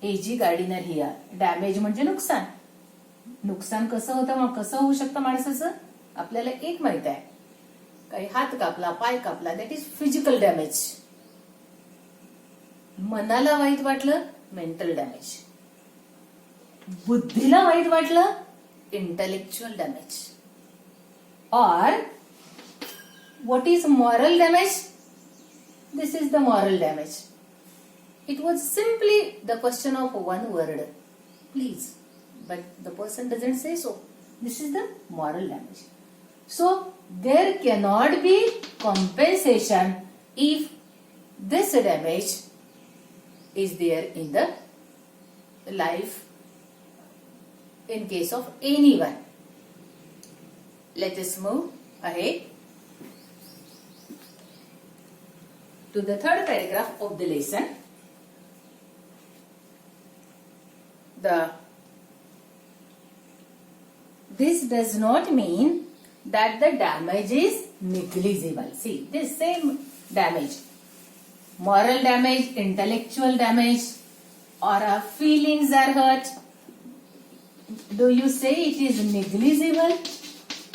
AG Gardiner here. Damage म्हणजे नुकसान. नुकसान कसं होतं मग कसं होऊ शकतं माणसाचं आपल्याला एक माहित आहे. काही हात कापला पाय कापला दॅट इज फिजिकल डॅमेज. मनाला वाईट वाटलं मेंटल डॅमेज. बुद्धीला वाईट वाटलं इंटेलेक्च्युअल डॅमेज. और what is moral damage? This is the moral damage. It was simply the question of one word, please, but the person doesn't say so. This is the moral damage. So there cannot be compensation if this damage is there in the life in case of anyone. Let us move ahead to the third paragraph of the lesson. This does not mean that the damage is negligible. See, this same damage, moral damage, intellectual damage, or feelings are hurt. Do you say it is negligible?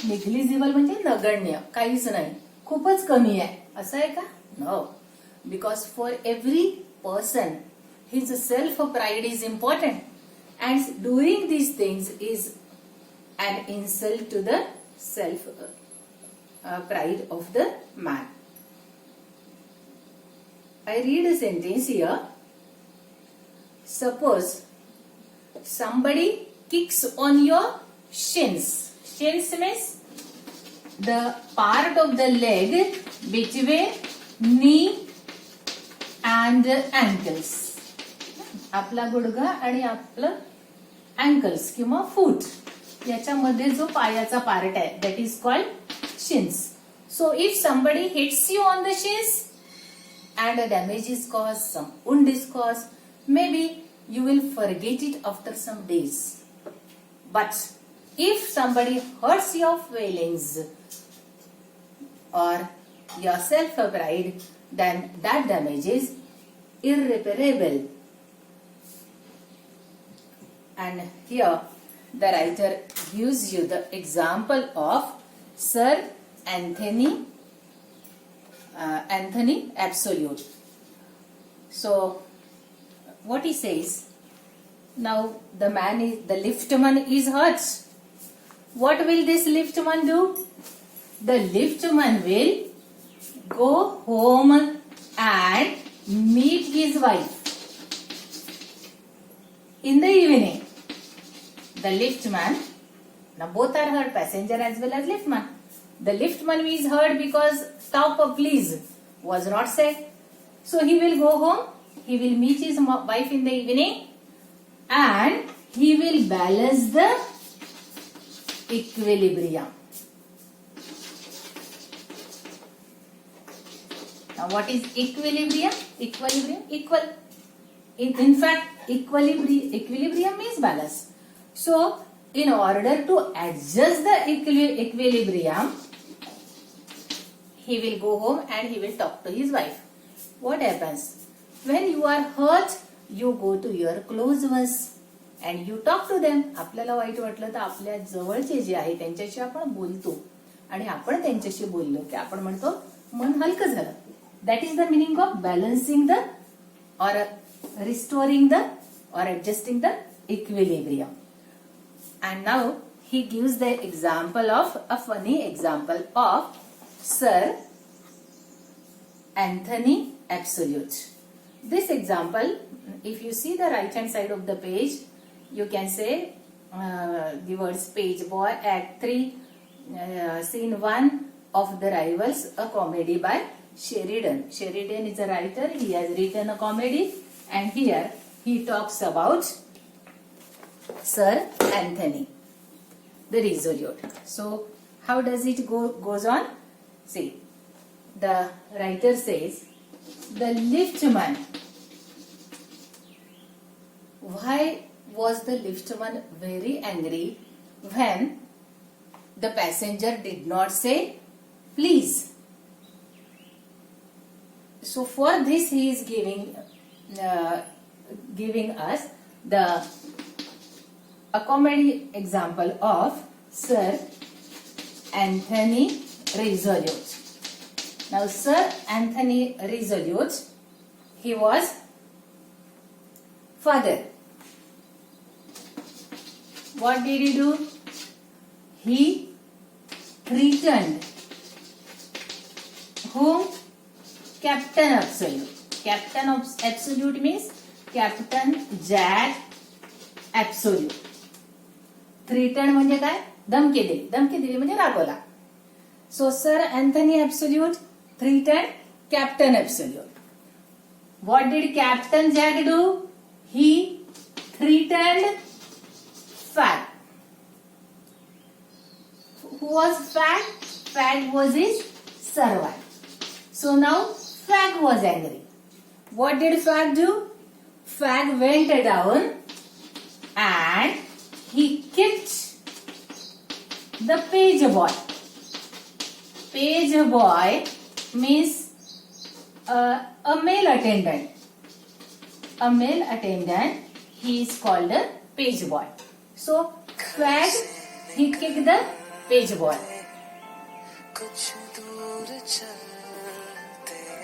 Negligible म्हणजे नगण्य, काहीच नाही, खूपच कमी आहे असं आहे का? No. Because for every person, his self-pride is important. And doing these things is an insult to the self-pride of the man. I read a sentence here. Suppose somebody kicks on your shins. Shins means the part of the leg between knee and ankles. आपला गुडघा आणि आपलं ankles किंवा फूट याच्यामध्ये जो पायाचा part आहे that is called shins. So if somebody hits you on the shins and a damage is caused, some wound is caused, maybe you will forget it after some days. But if somebody hurts your feelings or your self-pride, then that damage is irreparable. And here the writer gives you the example of Sir Anthony Absolute. So what he says, now the liftman is hurt. What will this liftman do? The liftman will go home and meet his wife. In the evening, the liftman, now both are hurt, passenger as well as liftman. The liftman is hurt because stop please was not said. So he will go home, he will meet his wife in the evening and he will balance the equilibrium. Now what is equilibrium? Equilibrium, equal. In fact, equilibrium means balance. So in order to adjust the equilibrium, he will go home and he will talk to his wife. What happens? When you are hurt, you go to your close ones and you talk to them. आपल्याला white वाटलं तर आपल्या जवळचे जे आहे त्यांच्याशी आपण बोलतो आणि आपण त्यांच्याशी बोललो की आपण म्हणतो मन हलकं झालं. That is the meaning of balancing the or restoring the or adjusting the equilibrium. And now he gives the example of a funny example of Sir Anthony Absolute. This example, if you see the right hand side of the page, you can say the words page boy, act 3, scene 1 of The Rivals, a comedy by Sheridan. Sheridan is a writer. He has written a comedy and here he talks about Sir Anthony the Resolute. So how does it goes on? See, the writer says the liftman. Why was the liftman very angry when the passenger did not say please? So for this he is giving us the accompanied example of Sir Anthony Resolute. Now, Sir Anthony Resolute, he was father. What did he do? He threatened whom? Captain Absolute. Captain of Absolute means Captain Jack Absolute. Threatened म्हणजे काय? धमकी दिली. धमकी दिली म्हणजे रागवला. So Sir Anthony Absolute threatened Captain Absolute. What did Captain Jack do? He threatened Fag. Who was Fag? Fag was his servant. So now Fag was angry. What did Fag do? Fag went down and he kicked the page boy. Page boy means a male attendant. A male attendant, he is called a page boy. So Fag, he kicked the page boy.